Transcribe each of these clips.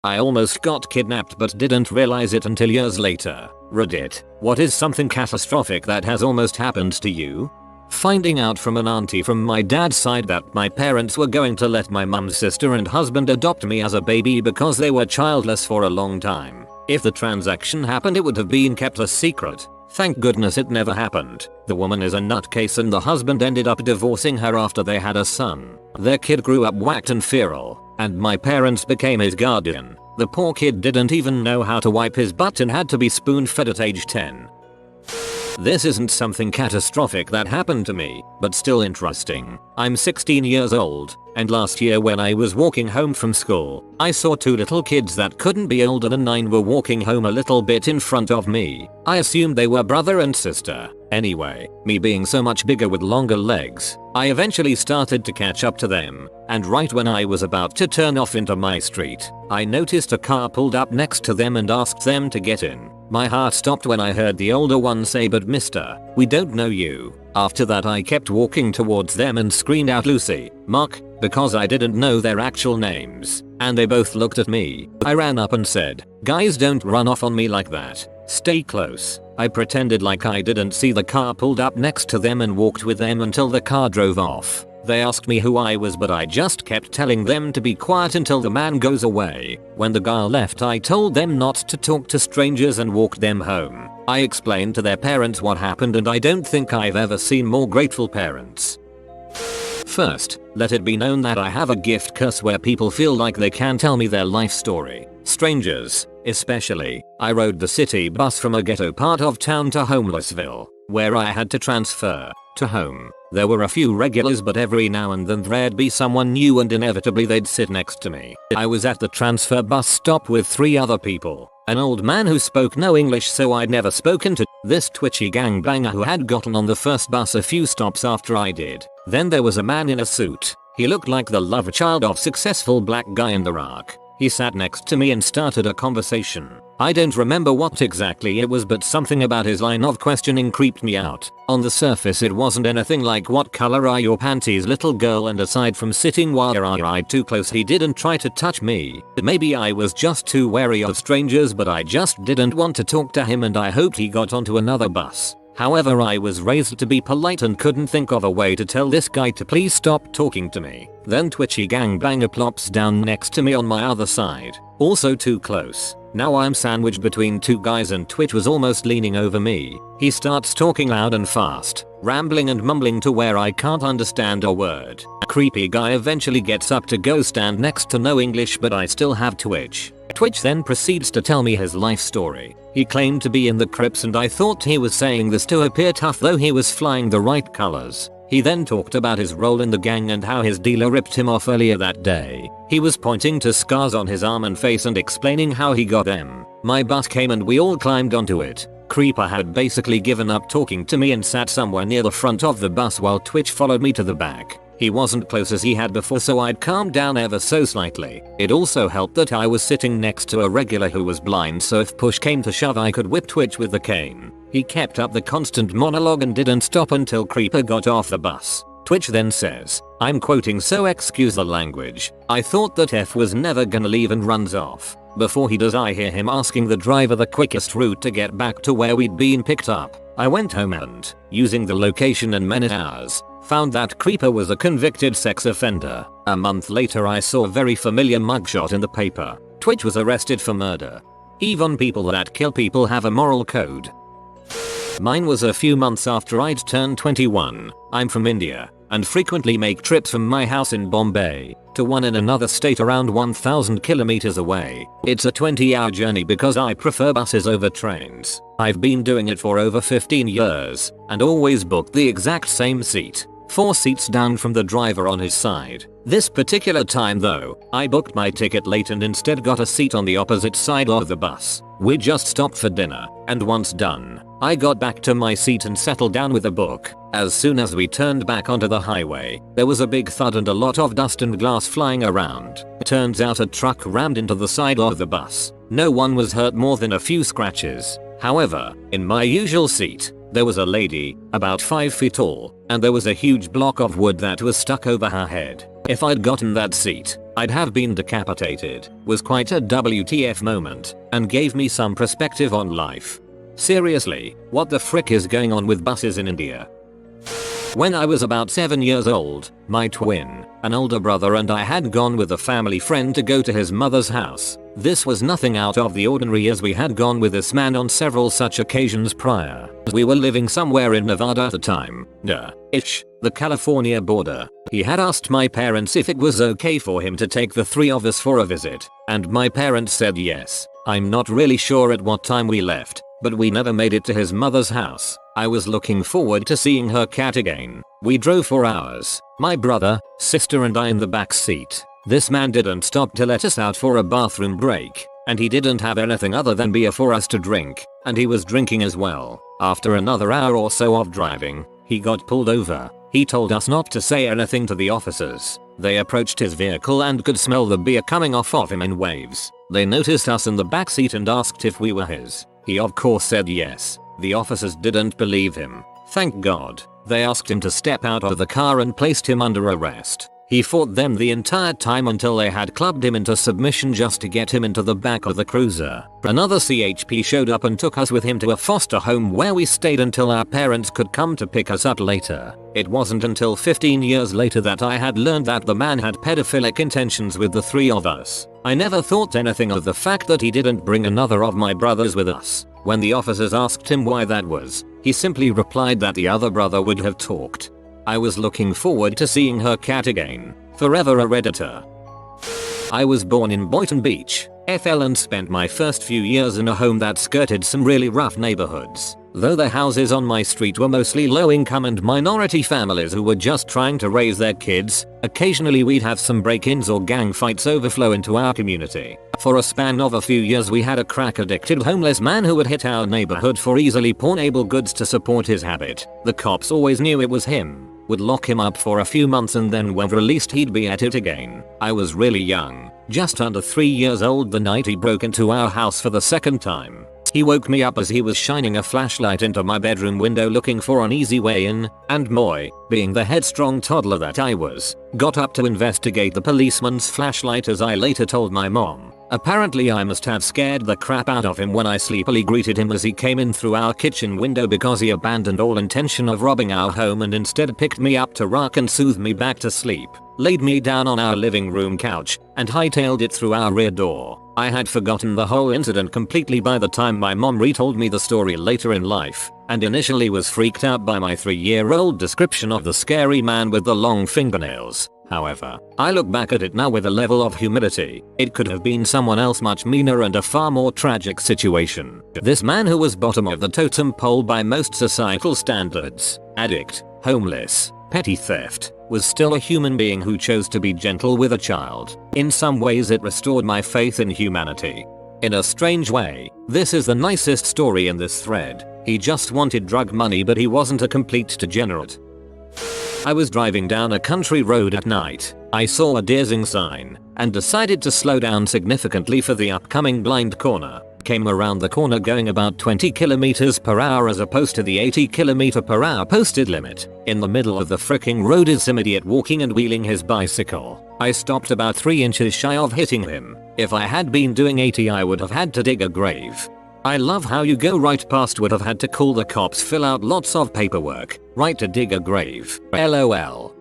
I almost got kidnapped but didn't realize it until years later. Reddit. What is something catastrophic that has almost happened to you? Finding out from an auntie from my dad's side that my parents were going to let my mum's sister and husband adopt me as a baby because they were childless for a long time. If the transaction happened, it would have been kept a secret. Thank goodness it never happened. The woman is a nutcase and the husband ended up divorcing her after they had a son. Their kid grew up whacked and feral, and my parents became his guardian. The poor kid didn't even know how to wipe his butt and had to be spoon-fed at age 10. This isn't something catastrophic that happened to me, but still interesting. I'm 16 years old, and last year when I was walking home from school, I saw two little kids that couldn't be older than 9 were walking home a little bit in front of me. I assumed they were brother and sister. Anyway, me being so much bigger with longer legs, I eventually started to catch up to them, and right when I was about to turn off into my street, I noticed a car pulled up next to them and asked them to get in. My heart stopped when I heard the older one say, "But mister, we don't know you." After that I kept walking towards them and screamed out Lucy, Mark, because I didn't know their actual names, and they both looked at me. I ran up and said, "Guys, don't run off on me like that. Stay close." I pretended like I didn't see the car pulled up next to them and walked with them until the car drove off. They asked me who I was, but I just kept telling them to be quiet until the man goes away. When the guy left, I told them not to talk to strangers and walked them home. I explained to their parents what happened, and I don't think I've ever seen more grateful parents. First, let it be known that I have a gift curse where people feel like they can tell me their life story. Strangers, especially. I rode the city bus from a ghetto part of town to Homelessville, where I had to transfer to home. There were a few regulars, but every now and then there'd be someone new and inevitably they'd sit next to me. I was at the transfer bus stop with 3 other people. An old man who spoke no English, so I'd never spoken to, this twitchy gangbanger who had gotten on the first bus a few stops after I did. Then there was a man in a suit. He looked like the love child of successful black guy in the rock. He sat next to me and started a conversation. I don't remember what exactly it was, but something about his line of questioning creeped me out. On the surface it wasn't anything like "What color are your panties, little girl?" and aside from sitting while I too close, he didn't try to touch me. Maybe I was just too wary of strangers, but I just didn't want to talk to him and I hoped he got onto another bus. However, I was raised to be polite and couldn't think of a way to tell this guy to please stop talking to me. Then twitchy gangbanger plops down next to me on my other side. Also too close. Now I'm sandwiched between 2 guys and Twitch was almost leaning over me. He starts talking loud and fast, rambling and mumbling to where I can't understand a word. A creepy guy eventually gets up to go stand next to no English, but I still have Twitch. Twitch then proceeds to tell me his life story. He claimed to be in the Crips and I thought he was saying this to appear tough, though he was flying the right colors. He then talked about his role in the gang and how his dealer ripped him off earlier that day. He was pointing to scars on his arm and face and explaining how he got them. My bus came and we all climbed onto it. Creeper had basically given up talking to me and sat somewhere near the front of the bus while Twitch followed me to the back. He wasn't close as he had before, so I'd calmed down ever so slightly. It also helped that I was sitting next to a regular who was blind, so if push came to shove I could whip Twitch with the cane. He kept up the constant monologue and didn't stop until Creeper got off the bus. Twitch then says, I'm quoting, "So excuse the language. I thought that F was never gonna leave," and runs off. Before he does, I hear him asking the driver the quickest route to get back to where we'd been picked up. I went home and, using the location and minute hours, found that Creeper was a convicted sex offender. A month later I saw a very familiar mugshot in the paper. Twitch was arrested for murder. Even people that kill people have a moral code. Mine was a few months after I'd turned 21. I'm from India and frequently make trips from my house in Bombay to one in another state around 1,000 kilometers away. It's a 20-hour journey because I prefer buses over trains. I've been doing it for over 15 years and always book the exact same seat, 4 seats down from the driver on his side. This particular time though, I booked my ticket late and instead got a seat on the opposite side of the bus. We just stopped for dinner, and once done, I got back to my seat and settled down with a book. As soon as we turned back onto the highway, there was a big thud and a lot of dust and glass flying around. Turns out a truck rammed into the side of the bus. No one was hurt more than a few scratches. However, in my usual seat, there was a lady, about 5 feet tall, and there was a huge block of wood that was stuck over her head. If I'd gotten that seat, I'd have been decapitated was quite a WTF moment and gave me some perspective on life. Seriously, what the frick is going on with buses in India? When I was about 7 years old, my twin, an older brother, and I had gone with a family friend to go to his mother's house. This was nothing out of the ordinary as we had gone with this man on several such occasions prior. We were living somewhere in Nevada at the time. The California border. He had asked my parents if it was okay for him to take the three of us for a visit, and my parents said yes. I'm not really sure at what time we left, but we never made it to his mother's house. I was looking forward to seeing her cat again. We drove for hours, my brother, sister and I in the back seat. This man didn't stop to let us out for a bathroom break, and he didn't have anything other than beer for us to drink, and he was drinking as well. After another hour or so of driving, he got pulled over. He told us not to say anything to the officers. They approached his vehicle and could smell the beer coming off of him in waves. They noticed us in the backseat and asked if we were his. He of course said yes. The officers didn't believe him. Thank God. They asked him to step out of the car and placed him under arrest. He fought them the entire time until they had clubbed him into submission just to get him into the back of the cruiser. Another CHP showed up and took us with him to a foster home where we stayed until our parents could come to pick us up later. It wasn't until 15 years later that I had learned that the man had pedophilic intentions with the three of us. I never thought anything of the fact that he didn't bring another of my brothers with us. When the officers asked him why that was, he simply replied that the other brother would have talked. I was looking forward to seeing her cat again. Forever a Redditor. I was born in Boynton Beach, FL, and spent my first few years in a home that skirted some really rough neighborhoods. Though the houses on my street were mostly low income and minority families who were just trying to raise their kids, occasionally we'd have some break-ins or gang fights overflow into our community. For a span of a few years we had a crack-addicted homeless man who would hit our neighborhood for easily pawnable goods to support his habit. The cops always knew it was him, would lock him up for a few months, and then when released he'd be at it again. I was really young, just under 3 years old the night he broke into our house for the second time. He woke me up as he was shining a flashlight into my bedroom window looking for an easy way in, and Moy, being the headstrong toddler that I was, got up to investigate the policeman's flashlight, as I later told my mom. Apparently I must have scared the crap out of him when I sleepily greeted him as he came in through our kitchen window, because he abandoned all intention of robbing our home and instead picked me up to rock and soothe me back to sleep, laid me down on our living room couch, and hightailed it through our rear door. I had forgotten the whole incident completely by the time my mom retold me the story later in life, and initially was freaked out by my 3-year-old description of the scary man with the long fingernails. However, I look back at it now with a level of humility. It could have been someone else much meaner and a far more tragic situation. This man, who was bottom of the totem pole by most societal standards, addict, homeless, petty theft, was still a human being who chose to be gentle with a child. In some ways it restored my faith in humanity. In a strange way, this is the nicest story in this thread. He just wanted drug money, but he wasn't a complete degenerate. I was driving down a country road at night. I saw a dazing sign and decided to slow down significantly for the upcoming blind corner. Came around the corner going about 20 km/h as opposed to the 80 km/h posted limit. In the middle of the fricking road is some idiot walking and wheeling his bicycle. I stopped about 3 inches shy of hitting him. If I had been doing 80 I would have had to dig a grave. I love how you go right past would have had to call the cops, fill out lots of paperwork, right to dig a grave. LOL.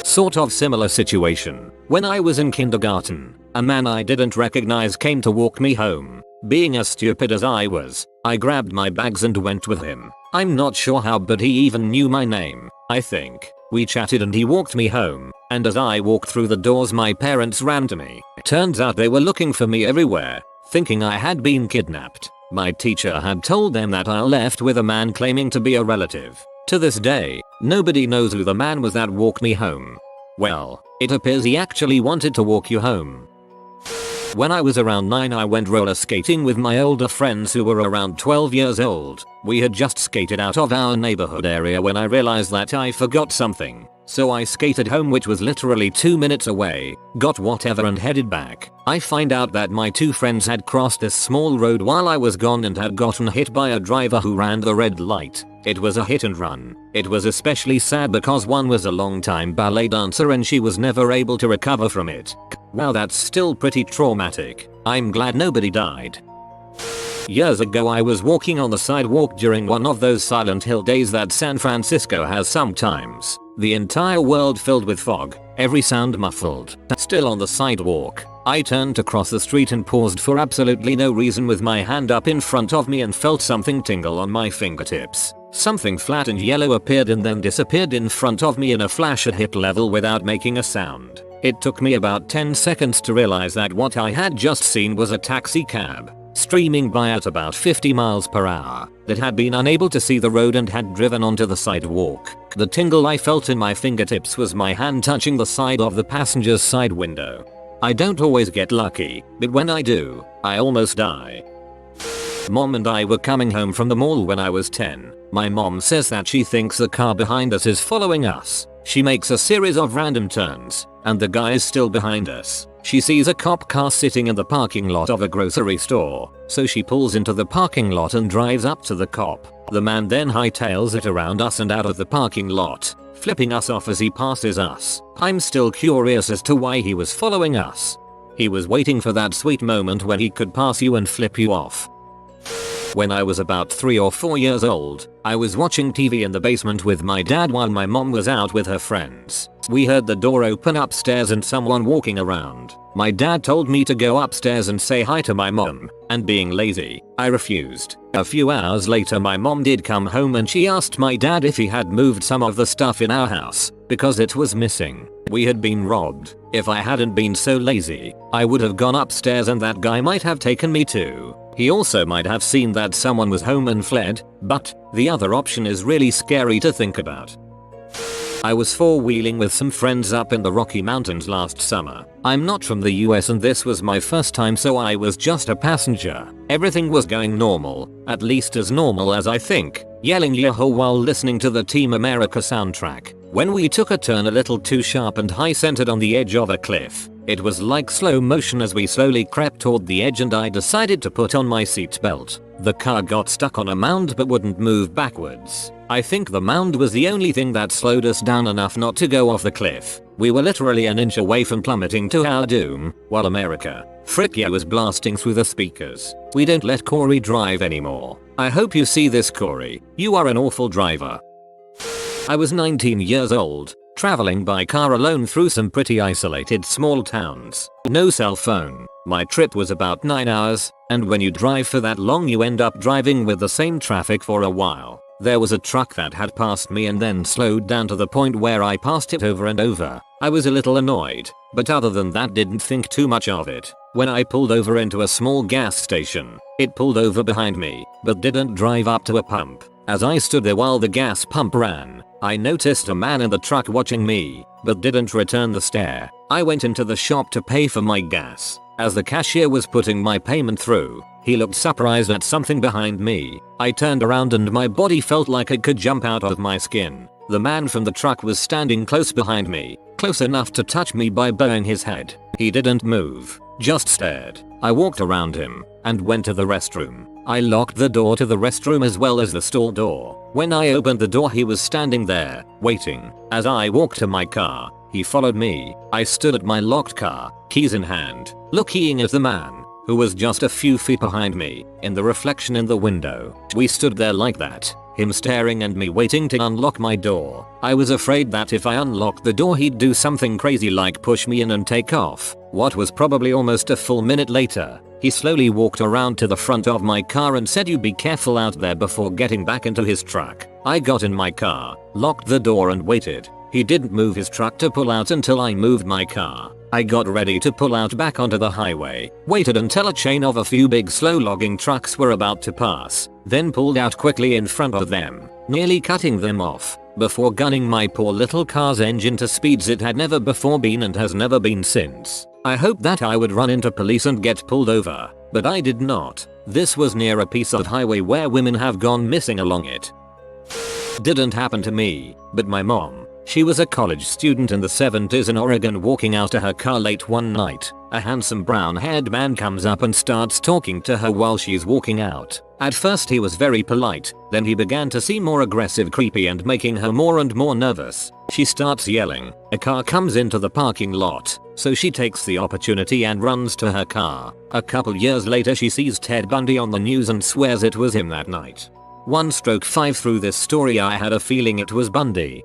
Sort of similar situation. When I was in kindergarten, a man I didn't recognize came to walk me home. Being as stupid as I was, I grabbed my bags and went with him. I'm not sure how, but he even knew my name, I think. We chatted and he walked me home, and as I walked through the doors my parents ran to me. Turns out they were looking for me everywhere, thinking I had been kidnapped. My teacher had told them that I left with a man claiming to be a relative. To this day, nobody knows who the man was that walked me home. Well, it appears he actually wanted to walk you home. When I was around 9 I went roller skating with my older friends who were around 12 years old. We had just skated out of our neighborhood area when I realized that I forgot something. So I skated home, which was literally 2 minutes away, got whatever and headed back. I find out that my two friends had crossed this small road while I was gone and had gotten hit by a driver who ran the red light. It was a hit and run. It was especially sad because one was a long-time ballet dancer and she was never able to recover from it. Wow, that's still pretty traumatic. I'm glad nobody died. Years ago I was walking on the sidewalk during one of those Silent Hill days that San Francisco has sometimes. The entire world filled with fog, every sound muffled. Still on the sidewalk, I turned to cross the street and paused for absolutely no reason with my hand up in front of me and felt something tingle on my fingertips. Something flat and yellow appeared and then disappeared in front of me in a flash at hit level without making a sound. It took me about 10 seconds to realize that what I had just seen was a taxi cab, streaming by at about 50 miles per hour, that had been unable to see the road and had driven onto the sidewalk. The tingle I felt in my fingertips was my hand touching the side of the passenger's side window. I don't always get lucky, but when I do, I almost die. Mom and I were coming home from the mall when I was 10. My mom says that she thinks the car behind us is following us. She makes a series of random turns, and the guy is still behind us. She sees a cop car sitting in the parking lot of a grocery store, so she pulls into the parking lot and drives up to the cop. The man then hightails it around us and out of the parking lot, flipping us off as he passes us. I'm still curious as to why he was following us. He was waiting for that sweet moment when he could pass you and flip you off. When I was about 3 or 4 years old, I was watching TV in the basement with my dad while my mom was out with her friends. We heard the door open upstairs and someone walking around. My dad told me to go upstairs and say hi to my mom, and being lazy, I refused. A few hours later my mom did come home and she asked my dad if he had moved some of the stuff in our house, because it was missing. We had been robbed. If I hadn't been so lazy, I would have gone upstairs and that guy might have taken me too. He also might have seen that someone was home and fled, but the other option is really scary to think about. I was four-wheeling with some friends up in the Rocky Mountains last summer. I'm not from the US and this was my first time, so I was just a passenger. Everything was going normal, at least as normal as I think, yelling yahoo while listening to the Team America soundtrack, when we took a turn a little too sharp and high-centered on the edge of a cliff. It was like slow motion as we slowly crept toward the edge and I decided to put on my seatbelt. The car got stuck on a mound but wouldn't move backwards. I think the mound was the only thing that slowed us down enough not to go off the cliff. We were literally an inch away from plummeting to our doom, while America, Frick yeah, was blasting through the speakers. We don't let Corey drive anymore. I hope you see this, Corey. You are an awful driver. I was 19 years old, traveling by car alone through some pretty isolated small towns. No cell phone. My trip was about 9 hours, and when you drive for that long you end up driving with the same traffic for a while. There was a truck that had passed me and then slowed down to the point where I passed it over and over. I was a little annoyed, but other than that didn't think too much of it. When I pulled over into a small gas station, it pulled over behind me, but didn't drive up to a pump. As I stood there while the gas pump ran, I noticed a man in the truck watching me, but didn't return the stare. I went into the shop to pay for my gas. As the cashier was putting my payment through, he looked surprised at something behind me. I turned around and my body felt like it could jump out of my skin. The man from the truck was standing close behind me, close enough to touch me by bowing his head. He didn't move, just stared. I walked around him and went to the restroom. I locked the door to the restroom as well as the stall door. When I opened the door he was standing there, waiting. As I walked to my car, he followed me. I stood at my locked car, keys in hand, looking at the man, who was just a few feet behind me, in the reflection in the window. We stood there like that, him staring and me waiting to unlock my door. I was afraid that if I unlocked the door he'd do something crazy like push me in and take off. What was probably almost a full minute later, he slowly walked around to the front of my car and said, "You be careful out there," before getting back into his truck. I got in my car, locked the door and waited. He didn't move his truck to pull out until I moved my car. I got ready to pull out back onto the highway, waited until a chain of a few big slow logging trucks were about to pass, then pulled out quickly in front of them, nearly cutting them off, before gunning my poor little car's engine to speeds it had never before been and has never been since. I hoped that I would run into police and get pulled over, but I did not. This was near a piece of highway where women have gone missing along it. Didn't happen to me, but my mom. She was a college student in the 70s in Oregon walking out to her car late one night. A handsome brown-haired man comes up and starts talking to her while she's walking out. At first he was very polite, then he began to seem more aggressive, creepy, and making her more and more nervous. She starts yelling. A car comes into the parking lot, so she takes the opportunity and runs to her car. A couple years later she sees Ted Bundy on the news and swears it was him that night. 1/5 through this story I had a feeling it was Bundy.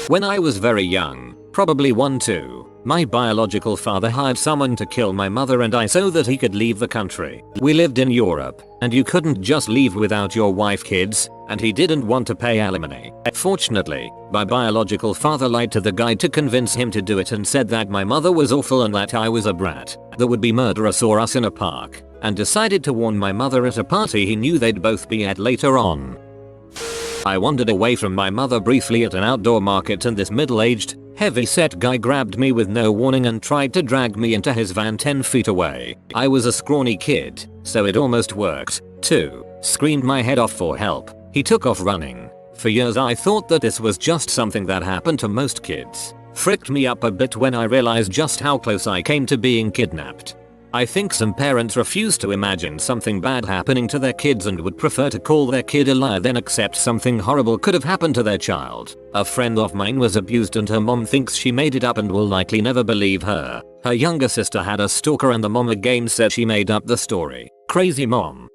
When I was very young, probably 1-2, my biological father hired someone to kill my mother and I so that he could leave the country. We lived in Europe, and you couldn't just leave without your wife, kids, and he didn't want to pay alimony. Fortunately, my biological father lied to the guy to convince him to do it and said that my mother was awful and that I was a brat. The would-be murderer saw us in a park and decided to warn my mother at a party he knew they'd both be at later on. I wandered away from my mother briefly at an outdoor market and this middle-aged, heavy-set guy grabbed me with no warning and tried to drag me into his van 10 feet away. I was a scrawny kid, so it almost worked, too. Screamed my head off for help. He took off running. For years I thought that this was just something that happened to most kids. Fricked me up a bit when I realized just how close I came to being kidnapped. I think some parents refuse to imagine something bad happening to their kids and would prefer to call their kid a liar than accept something horrible could have happened to their child. A friend of mine was abused and her mom thinks she made it up and will likely never believe her. Her younger sister had a stalker and the mom again said she made up the story. Crazy mom.